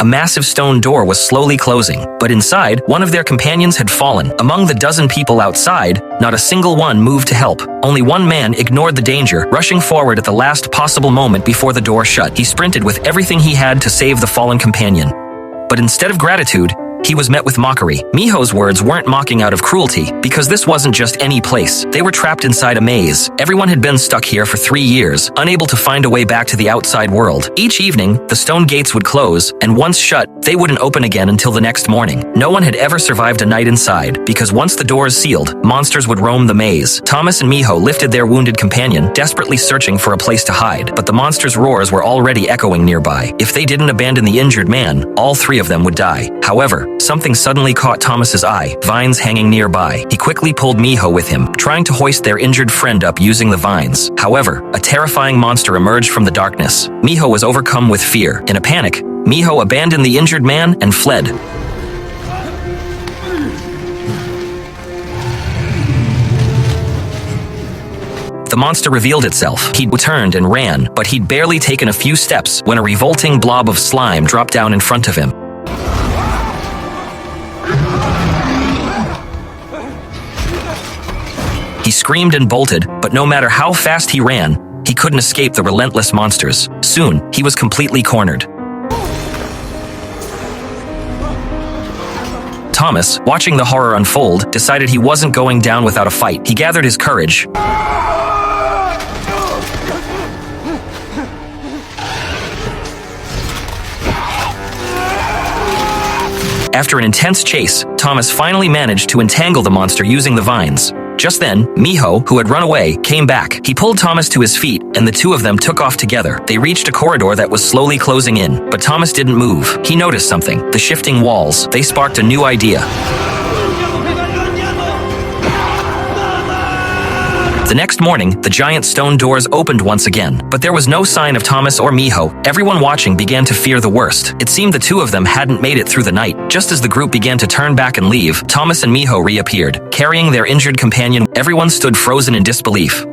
A massive stone door was slowly closing, but inside, one of their companions had fallen. Among the dozen people outside, not a single one moved to help. Only one man ignored the danger, rushing forward at the last possible moment before the door shut. He sprinted with everything he had to save the fallen companion. But instead of gratitude, he was met with mockery. Miho's words weren't mocking out of cruelty, because this wasn't just any place. They were trapped inside a maze. Everyone had been stuck here for 3 years, unable to find a way back to the outside world. Each evening, the stone gates would close, and once shut, they wouldn't open again until the next morning. No one had ever survived a night inside, because once the doors sealed, monsters would roam the maze. Thomas and Miho lifted their wounded companion, desperately searching for a place to hide, but the monsters' roars were already echoing nearby. If they didn't abandon the injured man, all 3 of them would die. However, something suddenly caught Thomas's eye, vines hanging nearby. He quickly pulled Miho with him, trying to hoist their injured friend up using the vines. However, a terrifying monster emerged from the darkness. Miho was overcome with fear. In a panic, Miho abandoned the injured man and fled. The monster revealed itself. He turned and ran, but he'd barely taken a few steps when a revolting blob of slime dropped down in front of him. He screamed and bolted, but no matter how fast he ran, he couldn't escape the relentless monsters. Soon, he was completely cornered. Thomas, watching the horror unfold, decided he wasn't going down without a fight. He gathered his courage. After an intense chase, Thomas finally managed to entangle the monster using the vines. Just then, Miho, who had run away, came back. He pulled Thomas to his feet, and the 2 of them took off together. They reached a corridor that was slowly closing in, but Thomas didn't move. He noticed something: the shifting walls. They sparked a new idea. The next morning, the giant stone doors opened once again, but there was no sign of Thomas or Miho. Everyone watching began to fear the worst. It seemed the 2 of them hadn't made it through the night. Just as the group began to turn back and leave, Thomas and Miho reappeared, carrying their injured companion. Everyone stood frozen in disbelief.